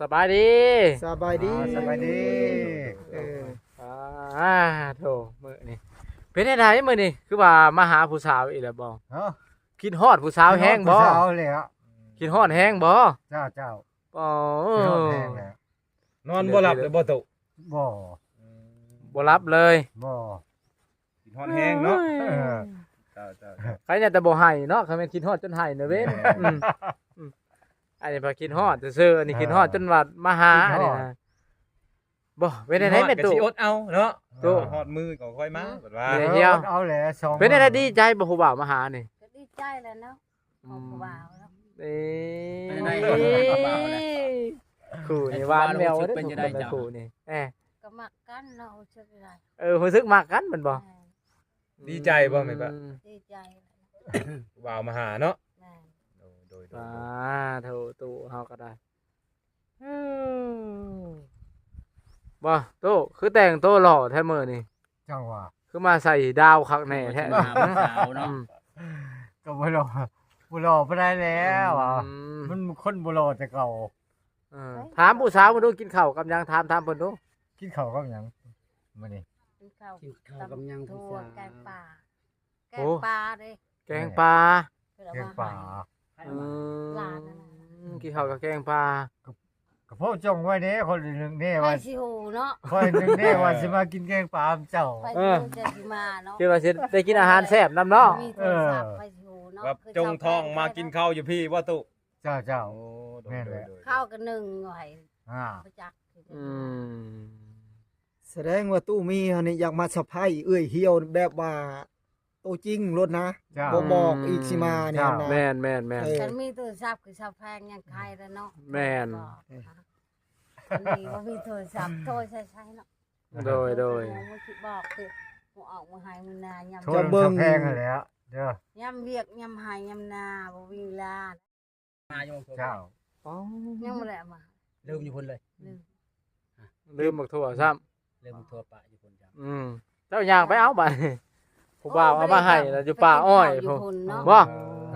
สบายดี สบายดี สบายดี โถมื้อนี่เป็นจังไดมื้อนี่คือว่ามาหาผู้สาวอีกแล้วบ่ เนาะ คิดฮอดผู้สาวแฮงบ่ ผู้สาวเลยฮะ คิดฮอดแฮงบ่ เจ้าเจ้า อ๋อ พี่น้องแห้งแล้ว นอนบ่หลับเลยบ่ตุ บ่ บ่รับเลย บ่ กินฮอนแห้งเนาะ เออ เจ้า ใครเนี่ยแต่บ่ให้เนาะคันแม่นคิดฮอดจนให้เด้อเว้ยอันนี้พอคิดฮอดซื่อๆอันนี้คิดฮอดจนว่ามาหาอันนี้นะบ่เป็นจังไดแม่ตู่ สิอดเอาเนาะ ตู้ ฮอดมือก็ค่อยมาบัดว่า เดี๋ยว เอาแหละสอง เป็นจังไดดีใจบ่ผู้บ่าวมาหานี่ ก็ดีใจแล้วเนาะออกบ่าวแล้ว เอ้ เป็นจังไดผู้บ่าวน่ะ คู่นี่หวานแวว เป็นจังได เด้อ เจ้า คู่นี่ ก็มักกันเนาะชื่ออะไร รู้สึกมักกันแม่นบ่ ดีใจบ่แม่นบ่ ดีใจ ว่าวมาหาเนาะ แม่ โดย โถตู่เฮาก็ได้บ่ตู่คือแต่งตัวหล่อแท้มื้อนี่ จังหวะ คือมาใส่ดาวคักแน่แท้ มาหาผู้สาวเนาะ ก็บ่รอบ่ได้แล้วอ่ะ อืม มันคนบ่รอแต่เก่า ถามผู้สาวมาดูกินข้าวกับหยังถามเพิ่นดู กินข้าวกับหยังมื้อนี้ กินข้าว กินข้าวกับยังผู้ ทั่ว สาว แกงปลาแกงปลาเด้ แกงปลา แกงป่า หลานนั่น กินข้าวกับแกงปลา ก็พ่อจงไว้เด้คนหนึงเด้ ไป ว่า สิหูเนาะ คนหนึงเด้ว่าสิมากินแกงป่าเจ้า ไปสิหูจะสิมาเนาะ คิดว่าสิได้กินอาหารแซ่บนำเนาะ มีโทรศัพท์ไปสิหูเนาะ แบบจงทองมากินข้าวอยู่พี่ว่าตุ เจ้าเจ้า โอ้โด แม่ ย นแหละ ข้าวกันหนึ่งหน่อย อ่า ประจักษ์ อืม แสดงว่าตู้มีอันนี้อยากมาสะพายเอื้อยเหี่ยวแบบว่าโตจริงรถนะ เจ้า บ่บอกอีกสิมาเนี่ยนะ แม่น เออ ฉันมีโทรศัพท์คือชาวแพงยังใครแล้วเนาะ แม่น อันนี้ว่ามีโทรศัพท์โทรใช้เนาะ โดย มันคิดบอกคือกูออกมาให้มันนายำ โทรศัพท์แพงนั่นแหละเด้อย ำเวียกยำให้ยำนาบ่มีเวลา มาอยู่เพิ่น เจ้า ยังบ่ได้มา ลืมอยู่เพิ่นเลย ลืม ลืมบักทั่วซ้ำ ลืมทั่วปะอยู่เพิ่นจ้ะ เจ้าย่างไปเอาบัดผู้บ่าวเอามาให้แล้วอยู่ป่าอ้อย พุ่ พุ่น นเนาะ บ่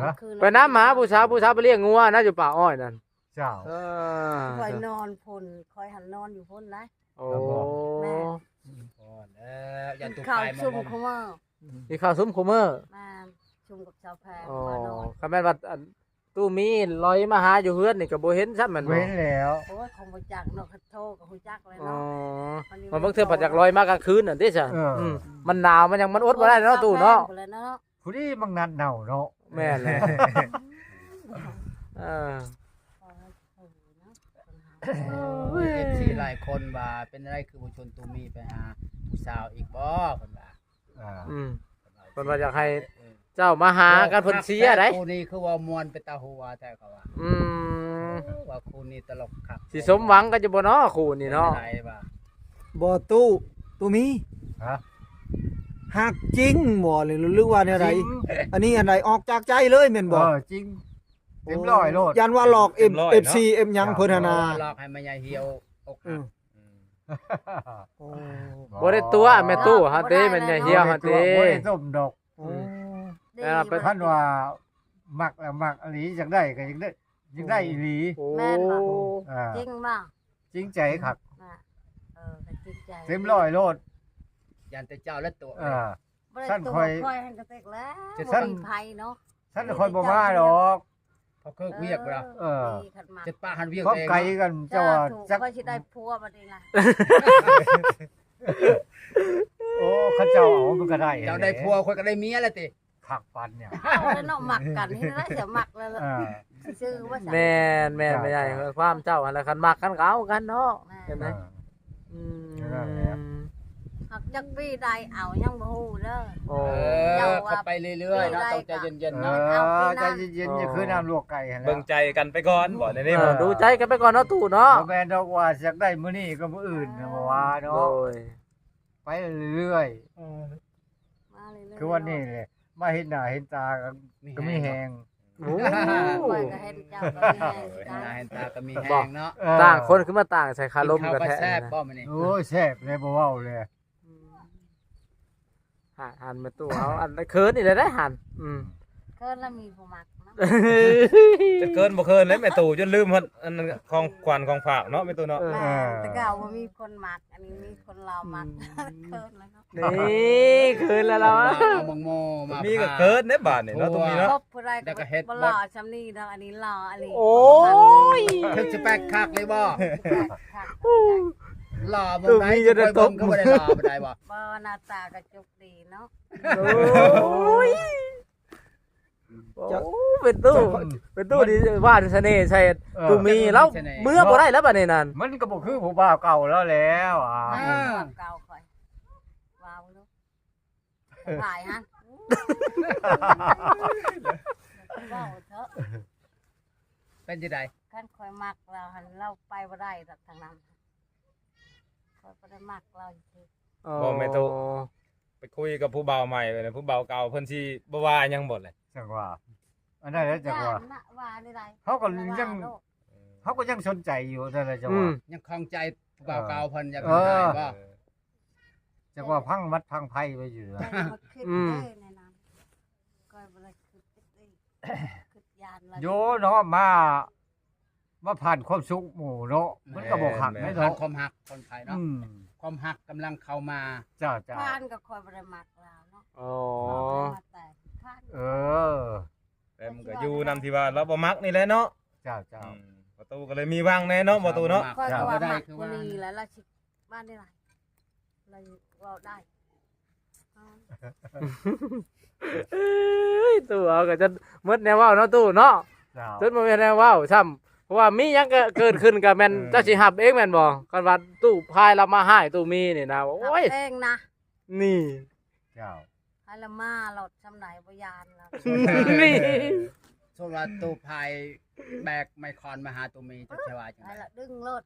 ฮะ ไปน้ำหมาผู้สาวไปเลี้ยงงัวนะอยู่ป่าอ้อยนั่น เจ้า คอยนอนพุ่นคอยหันนอนอยู่พุ่นนะ โอ้ แม่ ก่อนแล้วยันตุก ข้าว ไปมา ชุ่ม บ่ เขาว่า มีข้าวซุ้มคูเมอร์ มาชุ่มกับชาวแพง อ๋อ มานอน คำแม่นว่าอันตู้มีลอยมาหาอยู่เฮือนนี่ก็บ่เห็นซ้ำแม่นบ่ เว้นแล้ว โอ้ยคงบ่จักเนาะเขาโทรกับฮู้จักเลย อ๋อ เนาะ มันเพิ่งเทื่อผัดจากลอยมากลางคืนน่ะเด้จ้ะ เอออื มมันหนาวมันยังมันอดบ่ได้เนาะตู้เนาะ ชวแพงพุ่เลยเนาะ ผู้นี้บางนัดเน่าเนาะ แม่นแหละเออ เอฟซีหลายคนว่าเป็นอะไรคือผู้ชนตูมีไปหาผู้สาวอีกบ่เพิ่นว่า อ่า อืมเพิ่นว่าอยากให้เจ้ามาหากันเพิ่นเสียได้ คู่นี้คือว่ามวนเป็นตาหัวแท้เขาว่า อืม ว่าคู่นี้ตลกคัก สิสมหวังกันอยู่บ่เนาะคู่นี่เนาะ ป็ไรว่า บ่ตู้มี ฮะ หักจริงบ่หรือว่าเนี่ยไรอันนี้อันใดออกจากใจเลยแม่นบ่ จริงเต็มร้อยโลด ยันว่าหลอก FC หยังเพิ่นหั่นน่ะ หลอกให้แม่ใหญ่เหี่ยวอก อื หัก ม อืม บ่ได้ตัวแม่ตู้ฮะเด้แม่นใหญ่เหี่ยวฮะเด้ บ่ได้ต้มดอก โอ้ ดี ไป ท่านว่ามักแล้วมักอหลีจังได้ก็ยังได้อีหลี โอ้ อ่า จริงบ่ จริงใจคัก ก็จริงใจ เต็มร้อยโลด ยันแต่เจ้าและตัว อ่า บ่ได้ สั้น ตัว คอย คอยให้กระเตกแล้ว จะ บ่ สั้น มีภัยเนาะ ท่านคอยบ่มาดอก เขาคือเวียกเรา เออ ดีขัดหมาก จะป้าหันเวียก เขา เอง ไกลกันเจ้าว่า ถูก จัก ค่อยสิได้ผัวบัดนี้ล่ะ โอ้เขาเจ้าเอามันก็ได้ เจ้าได้ผัวคนก็ได้เมียแล้วติ คักปันเนี่ย เอาแล้วเนาะหมักกันนี่นะจะหมักแล้วล่ะ อ่า ชื่อว่าสั แม่นไม่ใหญ่ความเจ้าหั่นแหละคันมักกันก็เอากันเนาะเห็นไหม อืม หักจักปีใดเอายังบ่ฮู้เด้อ โอ้ เข้าไปเรื่อยๆเนาะต้องใจเย็นๆ เอ เนาะ อใจเย็นๆอย่าคือน้ำลวกไก่หั่นแหละ เบิ่งใจกันไปก่อนบ่ในนี้ ดูใจกันไปก่อนเนาะตู้เนาะ บ่แม่นดอกว่าอยากได้มื้อนี้ก็มื้ออื่นนะบ่ว่า โด เนาะ ย ไปเรื่อย มาเรื่อยๆ ๆคือวันนี้แหละมาเห็นหน้าเห็นตาก็มีแฮง โอ้ ข้อยก็เห็นเจ้าก็มีแรง เห็น กัน หน้าเห็นตาก็มีแฮงเนาะ ต่างคนขึ้นมาต่างใส่คารม กิน กัน ข้าวก็ แท้ แซ่บ นะ บ่มื้อนี้ โอ้ยแซ่บเลยบ่เว้าเลย หันมาตู้เอาอันเคิร์นนี่เลยได้หัน เกินแล้วมีผู้มักเนาะ จะเกินบ่เกินเลยแม่ตู่จนลืมฮอดอันนั้นของขวัญของฝากเนาะแม่ตู่เนาะ แม่แต่เก่าว่ามีคนมักอันนี้มีคนรอมักเกินแล้วเนาะ นี่คืนแล้วเราอะ เอามังโมมา มีก็ พา เกินเด้บาดนี่เนาะตรงนี้เนาะ ครบผู้ใด แล้วก็เฮ็ด บ่หล่อชำนี้ดอกอันนี้หล่ออันนี้ โอ้ย ถึงสิแปลกคักเลยบ่ ค่ะ หล่อบ่ได้จะไปเบิ่งก็บ่ได้หล่อบ่ได้บ่ บ่หน้าตากระจุกดีเนาะ โอ้ยโอ้เป็นตู้ดีว่าเสน่ห์ใช่ตูมีแล้วเมื่อบ่ได้แล้วบัดนี้นั่น มันก็บ่คือผู้บ่าวเก่าแล้วแล้วอ่ะ เก่าค่อยว้าวลูกถ่ายฮะว้าวเถอะ เป็นจังได๋ คันค่อยมักเราหันเราไปบ่ได้ดอกทางนั้นค่อยบ่ได้มักเราจริง บ่แม่ตู่ไปคุยกับผู้บ่าวใหม่ไปนะผู้บ่าวเก่าเพิ่นสิบ่ว่าหยังบ่เลย จังว่าอันนั้นแหละจังว่า น่ะว่าได้ไร เขาก็ยังสนใจอยู่นั่นแหละจังว่า ยังคล่องใจผู้บ่าวเก่าเพิ่นอยาก เอ ได้ อ บ่ จังว่าพังมัดพังไพ่ไปอยู่นะ มาคิดได้ในนั้นก็บ่ได้คิดได้คิดยานละ โยเนาะมาผ่านความสุขหมู่เนาะมันก็บ่ขักแม่ ผ่าน เนาะ ความฮักคนไทยเนาะ อืม ความฮักกำลังเข้ามา จ้า ผ่านก็ค่อยบ่ได้มักเราเนาะ อ๋อ มาแต่ผ่าน เออ แต่มันก็อยู่นำที่ว่าเราบ่มักนี่แหละเนาะ จ้า ประตูก็เลยมีวางแน่เนาะประตูเนาะ ค่อยก็ว่า ได้ มัก คือ ผู้ ว่า นี้แล้วเราสิบ้านได้ไรเราเว้าได้ เอ้ยตู้เอาก็จะหมดแนวเว้าเนาะตู้เนาะ จ้า จนบ่มีแนวเว้าซ้ำเพราะว่ามีหยังก็เกิดขึ้นก็แม่นเจ้าสิหับเองแม่นบ่กันว่าตู้พายเรามาให้ตู้มีนี่นะโอ้ย เองนะ นี่ เจ้า ให้ละมาหลดชำไหนบ่ยานแล้ว นี่ ช่วงว่าตู้พายแบกไมคอนมาหาตู้มีจะใช่ว่าจัง ให้ ได๋ ละดึงรถ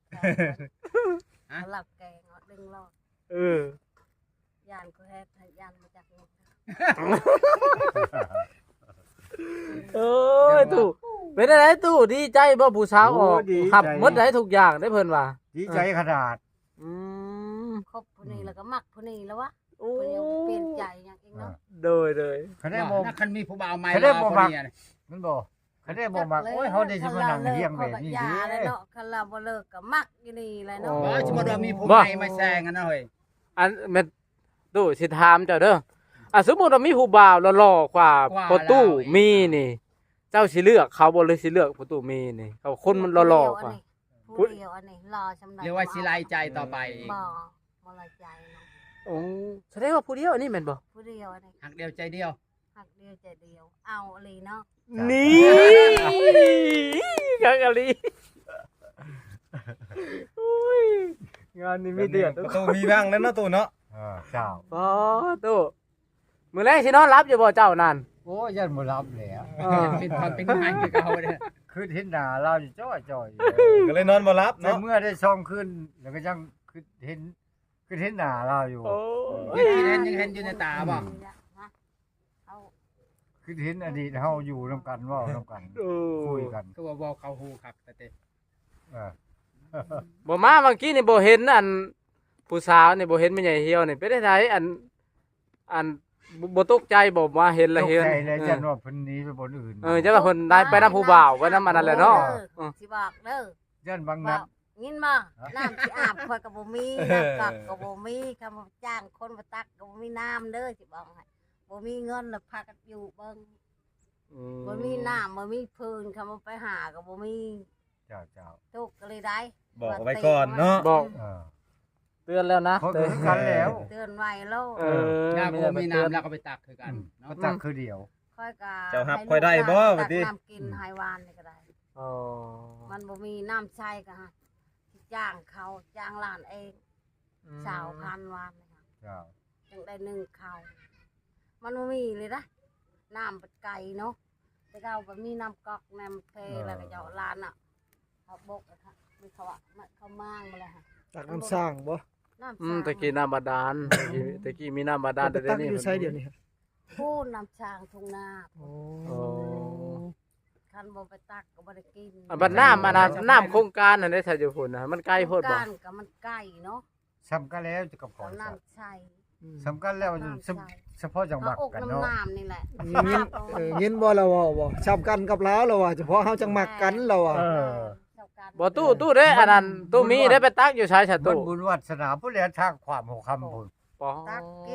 แทนหลับแกงเอาดึงรถ เออย านก็เฮ็ดให้ยานมาจากนี่ โอ้ยตู้เป็นอะไรตู้ดีใจบ่ผู้สาวออกหับหมดได้ทุกอย่างได้เพิ่นว่า ดีใจขนาด อืม คบผู้นี้แล้วก็มักผู้นี้แล้ววะ โอ้ ผู้นี้เปลี่ยนใจอย่างเองเนาะ โดย คะแนนบ่ ถ้าคันมีผู้บ่าวใหม่ เขาได้ รอ บ่ คน มัก นี้ มันบ่คะแนนบ่มักโอ้ยเฮาได้สิมานั่งเลี้ยงแบบนี้ ยา ดิ เลยเนาะคันเราบ่เลิกก็มักอยู่นี่แหละเนาะ บ่สมมุติว่ามีผู้ใหม่มาแซงกันนะเฮ้ย อันแม่นตู้สิถามเจ้าเด้ออ่ะสมมุติว่ามีผู้บ่าวหล่อๆกว่าประตูมีนี่ เจ้าสิเลือกเขาบ่เลยสิเลือกประตูมีนี่เขาคนมันหล่อๆกว่า ผู้เดียวอันนี้รอชำไหน เรียกว่าสิไลใจต่อไปอีก บ่ละใจเนาะ โอ้แสดงว่าผู้เดียวอันนี้แม่นบ่ ผู้เดียวอันนี้ หักเดียวใจเดียว หักเดียวใจเดียว เอาอะไรเนาะ นี่กังกะลีโอ้ยงานนี้มีเดือด ประตูมีวางแล้วเนาะตู้เนาะ เจ้า อ๋อตู้มื้อแรกสินอนรับอยู่บ่เจ้านั่น โอ้ยยันบ่รับแล้ว เป็นความเป็นงานคือเก่าเด้อ คือเห็นหน้าเราอยู่จ้อย ก็เลยนอนบ่รับ แต่ เนาะ เมื่อได้ช่องขึ้นแล้วก็ยังคือเห็นหน้าเราอยู่ โอ้ ยังเห็นอยู่ในตาบ่ เอา คือเห็นอดีตเฮาอยู่นํกันเว้านํกัน โอ้ คุยกัน คือว่าบ่เข้าฮู้คักแต่เต้ เออ บ่มาเมื่อกี้นี่บ่เห็นอันผู้สาวนี่บ่เห็นแม่ใหญ่เหี่ยวนี่เป็นได้อันบ่ตกใจบ่มาเห็น ต แล้ว ก เห็น ใจเลยจันว่าเพิ่นหนีไปบนอื่น จะว่าเพิ่นได้ไปนํผู้บ่าวไปนํอันนั้นแหละเนาะ สิบอกเด้อ ยันบางนั ว่า ด ยินบ่น้ำสิอาบข่อยก็บ่มีน้ำกักก็บ่มีคำจ้างคนมาตักก็บ่มีน้ำเด้อสิบอกให้บ่มีเงินแล้วพากันอยู่เบิ่งบ่มีน้ำบ่มีพื้นคำไปหาก็บ่มี เจ้า ทุกข์ก็เลยได้ บอกไว้ก่อนเนาะ บอก เออ เตือนแล้วนะ เขาเตือนกันแล้ว เตือนไว้แล้ว ยาบ่มีน้ำแล้วก็ไปตักคือกันเนาะ ก็ตักคือเดียว ค่อยก็ เจ้าฮับค่อยได้บ่ ตั บัด ก นี้ น้ำกินให้หวานนี่ก็ได้ อ๋อ มันบ่มีน้ำใช้ก็ฮะจ้างเขาจ้างหลานเอง1,000 วานนะคะ เจ้า จังได้1เขามันบ่มีเลยนะน้ำเป็นไก่เนาะแต่เราบ่มีน้ำก๊อกน้ำเพแล้วก็เจ้าหลานอ่ะเขาบกอะค่ะมีเขาอ่ะเขามางมาเลยค่ะ จากน้ำสร้างบ่ น้ำสาง ตะกี้น้ำบาดาลตะกี้มีน้ำบาดาล ไปตั้งอยู่ไสเดี๋ยวนี้ พูดน้ำช้างทุ่งนา โอ้ โอ้ คันบ่ไปตักก็บ่ได้กิน บัดน้ำอันนั้นน้ำโครงการนั่นได้ถ้าอยู่พุ่นนะมันไกลโพดบ่ การกับมันไก่เนาะ ซ้ำกันแล้วจะกับขอ เอา น น้ำใช้ อ สำคัญแล้วเฉพาะจังหวัด เอาอก กัน น้ำ เนาะ น้ำนี่แหละ ยินยินบ่เราเว้าบ่ช้ำกันกับลาวเราว่าเฉพาะเฮาจังมักกันเราอ่ะ เออ บ่ตู้เด้อันนั้นตู้มีได้ไปตักอยู่ชายชะ มัน ตู้ บุญวาสนาผู้แลทางความหัวคำพุ่น ปอ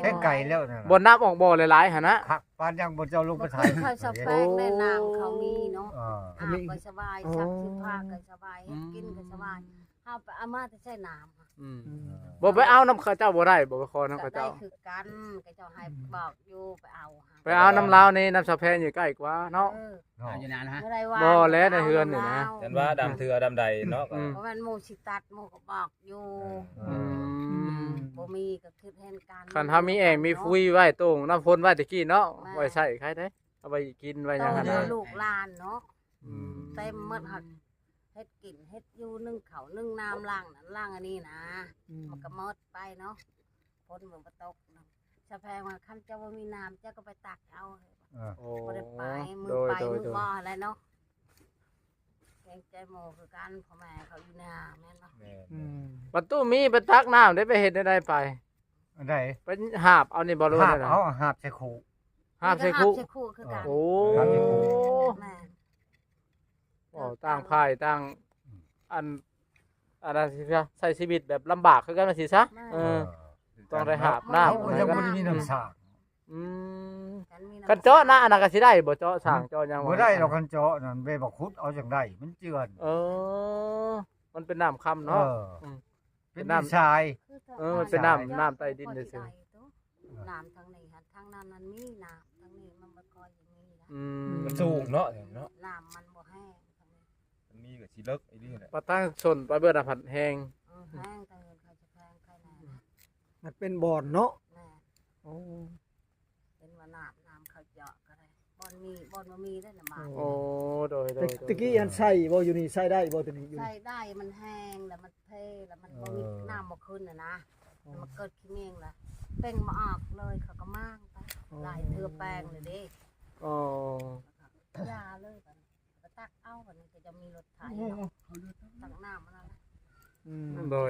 แค่ไก่แล้วนั่น บ่นับออกบ่หลายๆหั่นนะ คักปานยังบ่เจ้าลงไป บ่ ถ่า เค ย ยเขาสะแปงแม่น้ำเขามีเนาะ เออ อาบก็สบายซักเสื้อผ้าก็สบายเฮ็ดกินก็สบายเฮาไปเอามาแต่ใช้น้ำค่ะ อืมบ่ไปเอาน้ำเขาเจ้าบ่ได้บ่ไปขอน้ำ ก็ เขา ได้ เจ้า คือกันก็เจ้าให้บอกอยู่ไปเอาค่ะ ไปเอาน้ำลาวนี่น้ำสะแพนอยู่ใกล้กว่าเนาะ เออ เนาะ อยู่นานฮะ เมื่อไรว่า บ่แล้วในเฮือนนี่นะ เห็นว่าดำเถือดำใดเนาะ อืม เพราะมันหมู่สิตัดหมู่ก็บอกอยู่ อืม บ่มีก็คือแทนกัน คันถ้ามีแอ่งมีฟุยไว้ตรงน้ำพ่นไว้ตะกี้เนาะไว้ใช้ใครได้เอาไปกินไว้หยัง โต หั่น เดียว น่ะ ลูกหลานเนาะ อืม เต็มหมดหักเฮ็ดกินเฮ็ดอยู่นึ่งเขาวนึ่งน้ำล้างนั่นล้างอันนี้นะ มันก็หมดไปเนาะฝนมันบ่ตกเนาะสะแพงว่าคันเจ้าบ่มีน้ำเจ้าก็ไปตักเอา เออ โอ้ บ่ได้ไปมือ โดย ไป โดย มือ โดย บ่อะไรเนาะเกรงใจหมู่คือกันพ่อแม่เขาอยู่นาแม่นเนาะ แม่น ประตูมีไปตักน้ำได้ไปเฮ็ดได้ไป อันใด ไปหาบเอานี่บ่รู้ หา ได้ บ น่ะ เอาหาบใส่ขู่ หาบใส่คุ ใส่คู่คือกัน โอ้ หาบใส่คุ แม่ โอ้ตั้งพายตั้งอันนั้นสิซะใช้ชีวิตแบบลำบากคือกันว่าสิซะเออ ต้องได้หาบน้ำ เอายังบ่ได้มีน้ำสร้าง อืม กันมี กันเจาะหน้าอันนั้นก็สิได้บ่เจาะสร้างเจาะหยัง บ่ได้ดอกกันเจาะนั่นเว้บ่ขุดเอาจังได๋มันเจือน เออ มันเป็นน้ำค่ำ เอ เนาะ อ ม เป็น น้ำ น้ำชาย เออมันเป็นน้ำใต้ดินซื่อ น้ำทางนี้ค่ะทางนั้นมันมีน้ำทางนี้มันบ่ค่อยมีนะ อืม มันสูงเนาะเนาะ น้ำมันบ่แห้งทางนี้ มันมีก็สิเลิกไอ้นี่แหละ ปะตั้งชนไปเบิดอะผัดแห้ง แห้งทางนี้เขาจะแพงใครแน่นะ มันเป็นบ่อนเนาะ แม่ โอ้ เป็นว่าน้ำเขาเจาะก็ได้บ่มีได้น่ะมา โอ้โดยโดยโดย ตะกี้อันใส่บ่อยู่นี่ใส่ได้บ่ตัวนี้อยู่ ใส่ได้มันแห้งแล้วมันเทแล้วมันบ่มีน้ำบ่ขึ้นน่ะนะมันเกิดขี้เมงล่ะเป่งมาออกเลยเขาก็มางไปหลายเทื่อแปลงเลยเด้ อ๋อย าเลยบัดนี้ก็ตักเอาบัดนี้ก็จะมีรถไถเนาะตักน้ำมันนั่นแหละ อืม โดย